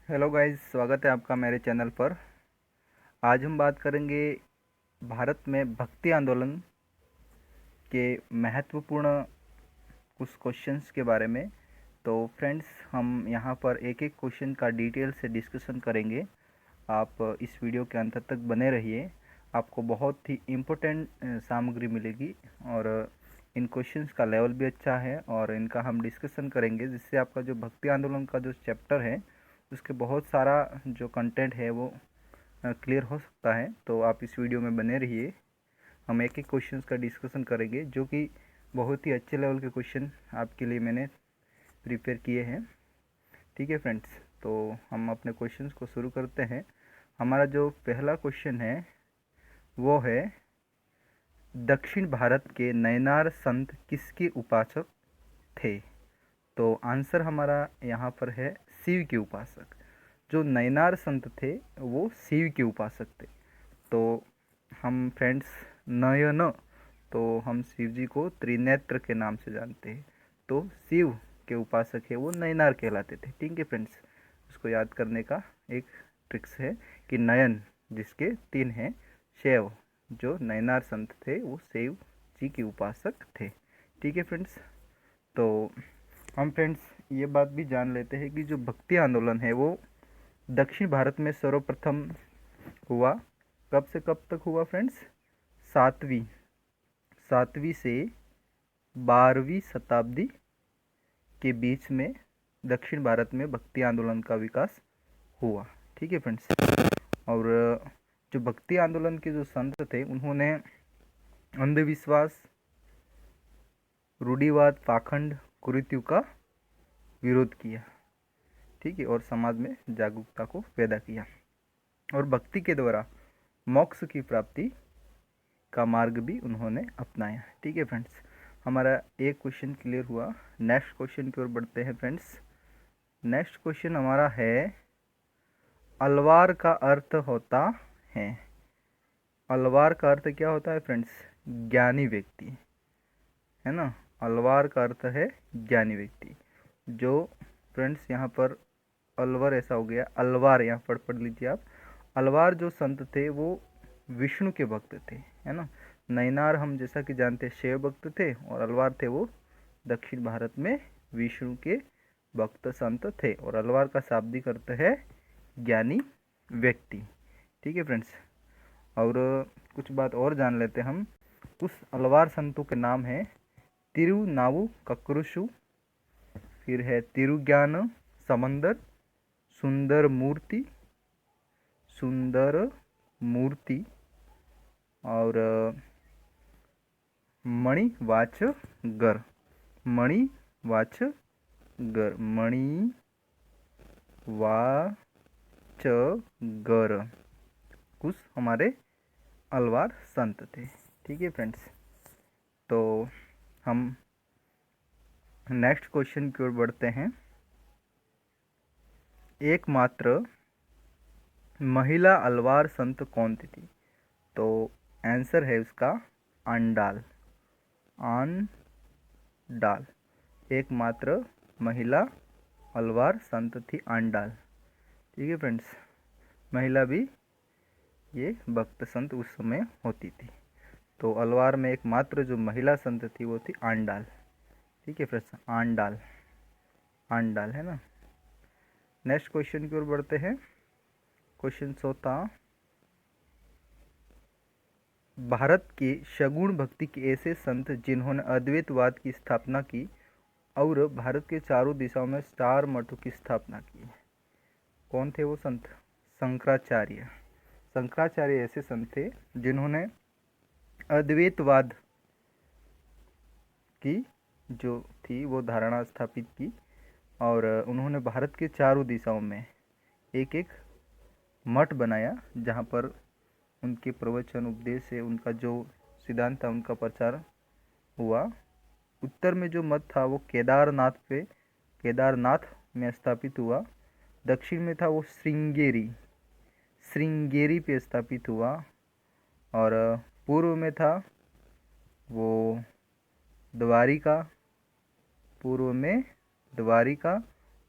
Hello guys, स्वागत है आपका मेरे चैनल पर। आज हम बात करेंगे भारत में भक्ति आंदोलन के महत्वपूर्ण कुछ क्वेश्चंस के बारे में। तो फ्रेंड्स, हम यहाँ पर एक एक क्वेश्चन का डिटेल से डिस्कशन करेंगे। आप इस वीडियो के अंत तक बने रहिए, आपको बहुत ही इम्पोर्टेंट सामग्री मिलेगी और इन क्वेश्चंस का लेवल भी अच्छा है और इनका हम डिस्कशन करेंगे, जिससे आपका जो भक्ति आंदोलन का जो चैप्टर है उसके बहुत सारा जो कंटेंट है वो क्लियर हो सकता है। तो आप इस वीडियो में बने रहिए, हम एक एक क्वेश्चंस का डिस्कशन करेंगे, जो कि बहुत ही अच्छे लेवल के क्वेश्चन आपके लिए मैंने प्रिपेयर किए हैं। ठीक है फ्रेंड्स, तो हम अपने क्वेश्चंस को शुरू करते हैं। हमारा जो पहला क्वेश्चन है वो है, दक्षिण भारत के नयनार संत किसके उपासक थे? तो आंसर हमारा यहाँ पर है शिव के उपासक। जो नयनार संत थे वो शिव के उपासक थे। तो हम फ्रेंड्स नयन, तो हम शिव जी को त्रिनेत्र के नाम से जानते हैं। तो शिव के उपासक है वो नयनार कहलाते थे। ठीक है फ्रेंड्स, उसको याद करने का एक ट्रिक्स है कि नयन जिसके तीन हैं, शिव जो नयनार संत थे वो शिव जी के उपासक थे। ठीक है फ्रेंड्स, तो हम फ्रेंड्स ये बात भी जान लेते हैं कि जो भक्ति आंदोलन है वो दक्षिण भारत में सर्वप्रथम हुआ। कब से कब तक हुआ फ्रेंड्स? सातवीं सातवीं से 12वीं शताब्दी के बीच में दक्षिण भारत में भक्ति आंदोलन का विकास हुआ। ठीक है फ्रेंड्स, और जो भक्ति आंदोलन के जो संत थे उन्होंने अंधविश्वास, रूढ़िवाद, पाखंड, कुरीतियों का विरोध किया। ठीक है, और समाज में जागरूकता को पैदा किया और भक्ति के द्वारा मोक्ष की प्राप्ति का मार्ग भी उन्होंने अपनाया। ठीक है फ्रेंड्स, हमारा एक क्वेश्चन क्लियर हुआ। नेक्स्ट क्वेश्चन की ओर बढ़ते हैं फ्रेंड्स। नेक्स्ट क्वेश्चन हमारा है, अलवार का अर्थ होता है। अलवार का अर्थ क्या होता है फ्रेंड्स? ज्ञानी व्यक्ति, है ना। अलवार का अर्थ है ज्ञानी व्यक्ति। जो फ्रेंड्स यहाँ पर अलवर ऐसा हो गया, अलवार यहाँ पर पढ़ लीजिए आप। अलवार जो संत थे वो विष्णु के भक्त थे, है ना। नयनार हम जैसा कि जानते हैं शिव भक्त थे और अलवार थे वो दक्षिण भारत में विष्णु के भक्त संत थे। और अलवार का शाब्दिक अर्थ है ज्ञानी व्यक्ति। ठीक है फ्रेंड्स, और कुछ बात और जान लेते हैं हम। उस अलवार संतों के नाम है तिरुनावु कक्रुषु, फिर है तिरुज्ञान समंदर, सुंदर मूर्ति, सुंदर मूर्ति, और मणिवाचगर, मणिवाचगर, मणिवाचगर कुछ हमारे अलवार संत थे। ठीक है फ्रेंड्स, तो हम नेक्स्ट क्वेश्चन की ओर बढ़ते हैं। एकमात्र महिला अलवार संत कौन थी? तो आंसर है उसका आंडाल। आंडाल एकमात्र महिला अलवार संत थी, आंडाल। ठीक है फ्रेंड्स, महिला भी ये भक्त संत उस समय होती थी। तो अलवार में एकमात्र जो महिला संत थी वो थी आंडाल। ठीक है फ्रेंड्स, आंडाल, आंडाल, है ना। नेक्स्ट क्वेश्चन की ओर बढ़ते हैं। क्वेश्चन चौथा, भारत के सगुण भक्ति के ऐसे संत जिन्होंने अद्वैतवाद की स्थापना की और भारत के चारों दिशाओं में 4 मठों की स्थापना की, कौन थे वो संत? शंकराचार्य। शंकराचार्य ऐसे संत थे जिन्होंने अद्वैतवाद की जो थी वो धारणा स्थापित की और उन्होंने भारत के चारों दिशाओं में एक एक मठ बनाया, जहाँ पर उनके प्रवचन, उपदेश से उनका जो सिद्धांत था उनका प्रचार हुआ। उत्तर में जो मठ था वो केदारनाथ में स्थापित हुआ। दक्षिण में था वो श्रृंगेरी पे स्थापित हुआ। और पूर्व में था वो द्वारिका, पूर्व में द्वारिका,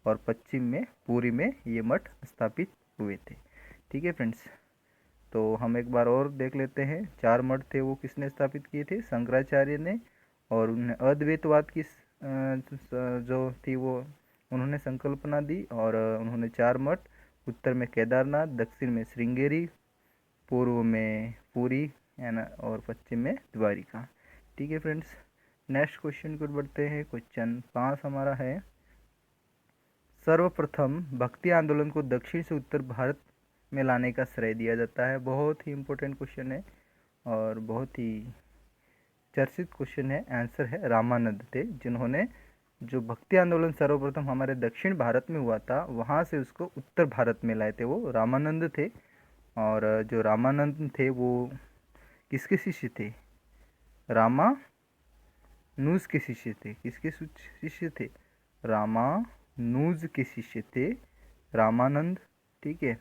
और पश्चिम में पुरी में ये मठ स्थापित हुए थे। ठीक है फ्रेंड्स, तो हम एक बार और देख लेते हैं। 4 मठ थे, वो किसने स्थापित किए थे? शंकराचार्य ने। और उन्हें अद्वैतवाद की जो थी वो उन्होंने संकल्पना दी। और उन्होंने 4 मठ, उत्तर में केदारनाथ, दक्षिण में श्रृंगेरी, पूर्व में पुरी है ना, और पश्चिम में द्वारिका। ठीक है फ्रेंड्स, नेक्स्ट क्वेश्चन को बढ़ते हैं। क्वेश्चन 5 हमारा है, सर्वप्रथम भक्ति आंदोलन को दक्षिण से उत्तर भारत में लाने का श्रेय दिया जाता है। बहुत ही इम्पोर्टेंट क्वेश्चन है और बहुत ही चर्चित क्वेश्चन है। आंसर है रामानंद थे, जिन्होंने जो भक्ति आंदोलन सर्वप्रथम हमारे दक्षिण भारत में हुआ था, वहाँ से उसको उत्तर भारत में लाए थे, वो रामानंद थे। और जो रामानंद थे वो किसके शिष्य थे? रामानुज के शिष्य थे। किसके शिष्य थे? रामानुज के शिष्य थे रामानंद। ठीक है,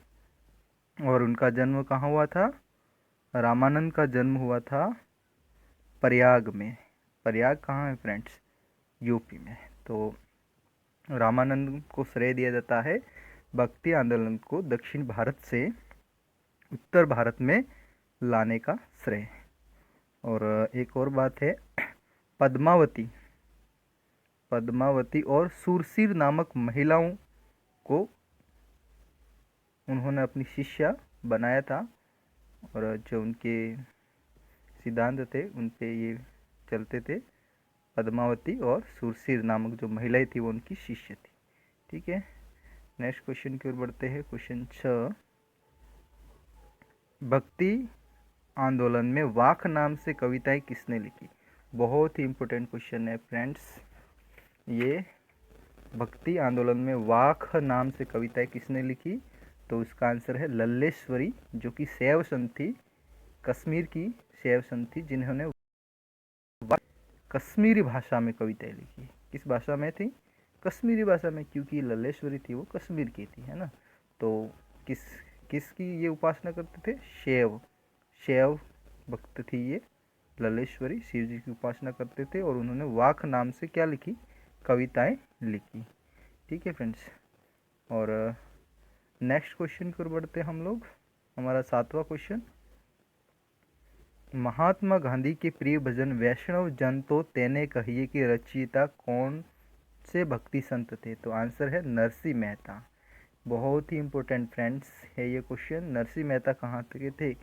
और उनका जन्म कहाँ हुआ था? रामानंद का जन्म हुआ था प्रयाग में। प्रयाग कहाँ है फ्रेंड्स? यूपी में। तो रामानंद को श्रेय दिया जाता है भक्ति आंदोलन को दक्षिण भारत से उत्तर भारत में लाने का श्रेय। और एक और बात है, पद्मावती और सुरसीर नामक महिलाओं को उन्होंने अपनी शिष्या बनाया था। और जो उनके सिद्धांत थे उन पे ये चलते थे। पद्मावती और सुरसीर नामक जो महिलाएं थी वो उनकी शिष्य थी। ठीक है, नेक्स्ट क्वेश्चन की ओर बढ़ते हैं। क्वेश्चन 6, भक्ति आंदोलन में वाक नाम से कविताएं किसने लिखी? बहुत ही इम्पोर्टेंट क्वेश्चन है फ्रेंड्स ये। भक्ति आंदोलन में वाक नाम से कविताएं किसने लिखी? तो उसका आंसर है लल्लेश्वरी, जो कि शैव संत थी, कश्मीर की शैव संत थी, जिन्होंने कश्मीरी भाषा में कविताएं लिखी। किस भाषा में थी? कश्मीरी भाषा में, क्योंकि लल्लेश्वरी थी वो कश्मीर की थी, है ना। तो किसकी ये उपासना करते थे? शैव भक्त थी ये लल्लेश्वरी, शिव जी की उपासना करते थे। और उन्होंने वाक नाम से क्या लिखी? कविताएं लिखी। ठीक है फ्रेंड्स, और नेक्स्ट क्वेश्चन की ओर बढ़ते हम लोग। हमारा 7वां क्वेश्चन, महात्मा गांधी के प्रिय भजन वैष्णव जन तो तेने कहिए की रचयिता कौन से भक्ति संत थे? तो आंसर है नरसिंह मेहता। बहुत ही इम्पोर्टेंट फ्रेंड्स है ये क्वेश्चन। नरसिंह मेहता कहाँ के थे?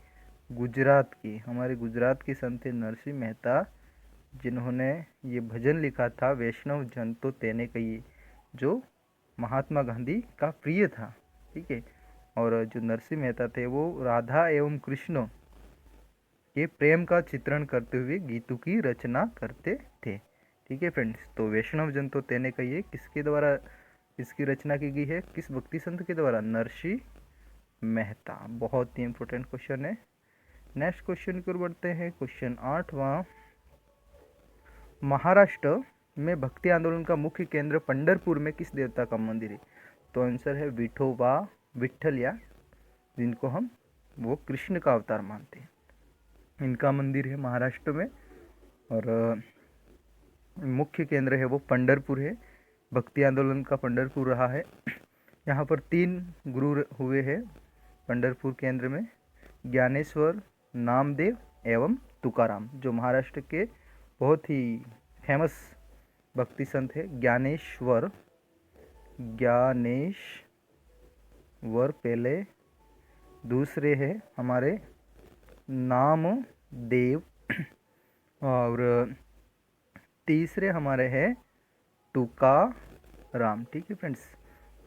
गुजरात के, हमारे गुजरात के संत थे नरसिंह मेहता, जिन्होंने ये भजन लिखा था वैष्णव जन तो तेने कहिए, जो महात्मा गांधी का प्रिय था। ठीक है, और जो नरसिंह मेहता थे वो राधा एवं कृष्ण के प्रेम का चित्रण करते हुए गीतों की रचना करते थे। ठीक है फ्रेंड्स, तो वैष्णव जन तो तेने कहिए किसके द्वारा इसकी रचना की गई है? किस भक्ति संत के द्वारा? नरसिंह मेहता। बहुत ही इंपॉर्टेंट क्वेश्चन है। नेक्स्ट क्वेश्चन की ओर बढ़ते हैं। क्वेश्चन 8वां, महाराष्ट्र में भक्ति आंदोलन का मुख्य केंद्र पंढरपुर में किस देवता का मंदिर है? तो आंसर है विठोबा विठल, या जिनको हम वो कृष्ण का अवतार मानते हैं, इनका मंदिर है महाराष्ट्र में। और मुख्य केंद्र है वो पंढरपुर है। भक्ति आंदोलन का पंढरपुर रहा है। यहाँ पर 3 गुरु हुए हैं पंढरपुर केंद्र में, ज्ञानेश्वर, नामदेव एवं तुकाराम, जो महाराष्ट्र के बहुत ही फेमस भक्ति संत है। ज्ञानेश्वर पहले, दूसरे है हमारे नामदेव, और तीसरे हमारे हैं तुकाराम। ठीक है फ्रेंड्स,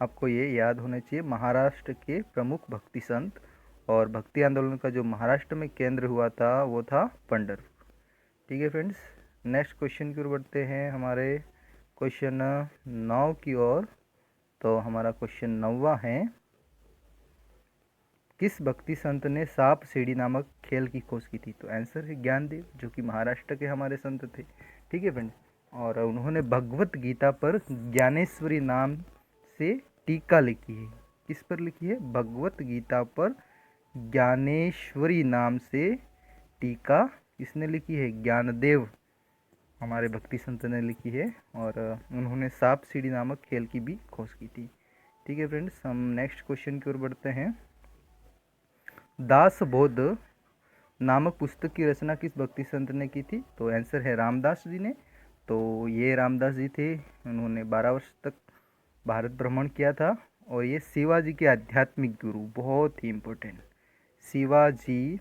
आपको ये याद होना चाहिए महाराष्ट्र के प्रमुख भक्ति संत। और भक्ति आंदोलन का जो महाराष्ट्र में केंद्र हुआ था वो था पंढरपुर। ठीक है फ्रेंड्स, नेक्स्ट क्वेश्चन की ओर बढ़ते हैं, हमारे क्वेश्चन 9 की ओर। तो हमारा क्वेश्चन 9वां है, किस भक्ति संत ने सांप सीढ़ी नामक खेल की खोज की थी? तो आंसर है ज्ञानदेव, जो कि महाराष्ट्र के हमारे संत थे। ठीक है फ्रेंड्स, और उन्होंने भगवत गीता पर ज्ञानेश्वरी नाम से टीका लिखी है। किस पर लिखी है? भगवत गीता पर ज्ञानेश्वरी नाम से टीका किसने लिखी है? ज्ञानदेव हमारे भक्ति संत ने लिखी है, और उन्होंने सांप सीढ़ी नामक खेल की भी खोज की थी। ठीक है फ्रेंड्स, हम नेक्स्ट क्वेश्चन की ओर बढ़ते हैं। दास बोध नामक पुस्तक की रचना किस भक्ति संत ने की थी? तो आंसर है रामदास जी ने। तो ये रामदास जी थे, उन्होंने 12 वर्ष तक भारत भ्रमण किया था, और ये शिवाजी के आध्यात्मिक गुरु, बहुत ही इम्पोर्टेंट, शिवाजी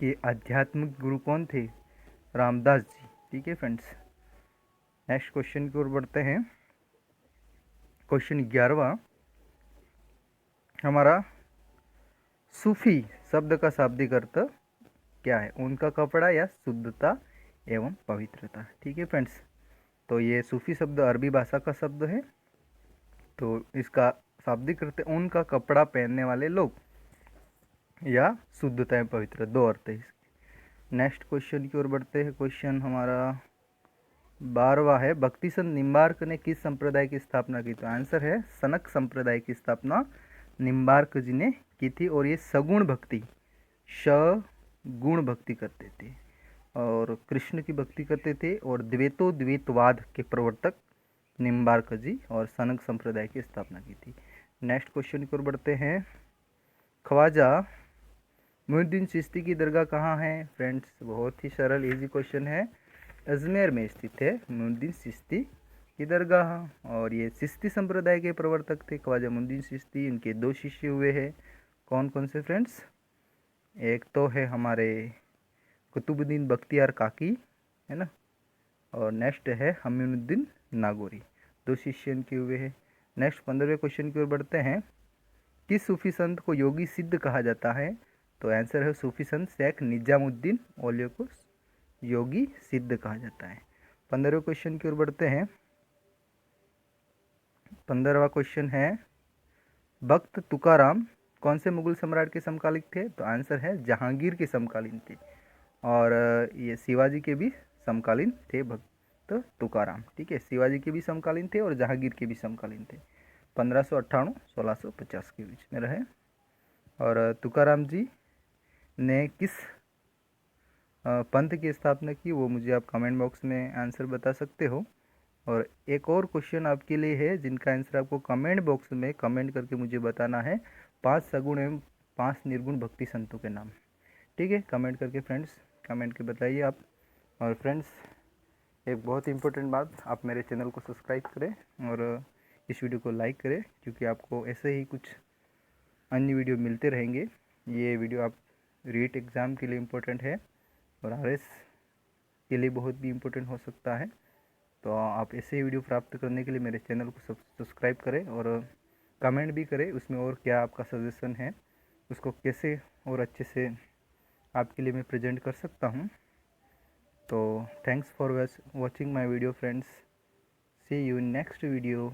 के आध्यात्मिक गुरु कौन थे? रामदास जी। ठीक है फ्रेंड्स, नेक्स्ट क्वेश्चन की ओर बढ़ते हैं। क्वेश्चन 11वां हमारा, सूफी शब्द का शाब्दिक अर्थ क्या है? उनका कपड़ा या शुद्धता एवं पवित्रता। ठीक है फ्रेंड्स, तो ये सूफी शब्द अरबी भाषा का शब्द है, तो इसका शाब्दिक अर्थ उनका कपड़ा पहनने वाले लोग, या शुद्धता एवं पवित्र, दो अर्थ है इसके। नेक्स्ट क्वेश्चन की ओर बढ़ते हैं। क्वेश्चन हमारा 12वां है, भक्ति संत निम्बार्क ने किस संप्रदाय की स्थापना की? तो आंसर है सनक संप्रदाय की स्थापना निम्बार्क जी ने की थी, और ये सगुण भक्ति, सगुण भक्ति करते थे, और कृष्ण की भक्ति करते थे, और द्वैतवाद के प्रवर्तक निम्बार्क जी, और सनक संप्रदाय की स्थापना की थी। नेक्स्ट क्वेश्चन की ओर बढ़ते हैं। ख्वाजा मोइनुद्दीन चिश्ती की दरगाह कहाँ है? फ्रेंड्स, बहुत ही सरल इजी क्वेश्चन है, अजमेर में स्थित है मोइनुद्दीन चिश्ती की दरगाह, और ये चिश्ती संप्रदाय के प्रवर्तक थे ख्वाजा मोइनुद्दीन चिश्ती। इनके दो शिष्य हुए हैं, कौन कौन से फ्रेंड्स? एक तो है हमारे कुतुबुद्दीन बख्तियार काकी, है ना, और नेक्स्ट है अमीनुद्दीन नागौरी, दो शिष्य इनके हुए हैं। नेक्स्ट 15वें क्वेश्चन की ओर बढ़ते हैं। किस सूफी संत को योगी सिद्ध कहा जाता है? तो आंसर है सूफी संत शेख निजामुद्दीन औलिया को योगी सिद्ध कहा जाता है। 15वें क्वेश्चन की ओर बढ़ते हैं। 15वां क्वेश्चन है, भक्त तुकाराम कौन से मुगल सम्राट के समकालीन थे? तो आंसर है जहांगीर के समकालीन थे, और ये शिवाजी के भी समकालीन थे भक्त तुकाराम। ठीक है, शिवाजी के भी समकालीन थे और जहांगीर के भी समकालीन थे, 1598-1650 के बीच में रहे। और तुकाराम जी ने किस पंथ की स्थापना की, वो मुझे आप कमेंट बॉक्स में आंसर बता सकते हो। और एक और क्वेश्चन आपके लिए है, जिनका आंसर आपको कमेंट बॉक्स में कमेंट करके मुझे बताना है, 5 सगुण एवं 5 निर्गुण भक्ति संतों के नाम। ठीक है, कमेंट करके फ्रेंड्स कमेंट के बताइए आप। और फ्रेंड्स, एक बहुत इंपॉर्टेंट बात, आप मेरे चैनल को सब्सक्राइब करें और इस वीडियो को लाइक करें, क्योंकि आपको ऐसे ही कुछ अन्य वीडियो मिलते रहेंगे। ये वीडियो आप रीट एग्ज़ाम के लिए इम्पोर्टेंट है, और RS के लिए बहुत भी इम्पोर्टेंट हो सकता है। तो आप ऐसे ही वीडियो प्राप्त करने के लिए मेरे चैनल को सब्सक्राइब करें, और कमेंट भी करें उसमें, और क्या आपका सजेशन है, उसको कैसे और अच्छे से आपके लिए मैं प्रेजेंट कर सकता हूँ। तो thanks for watching my video friends, see you in next video.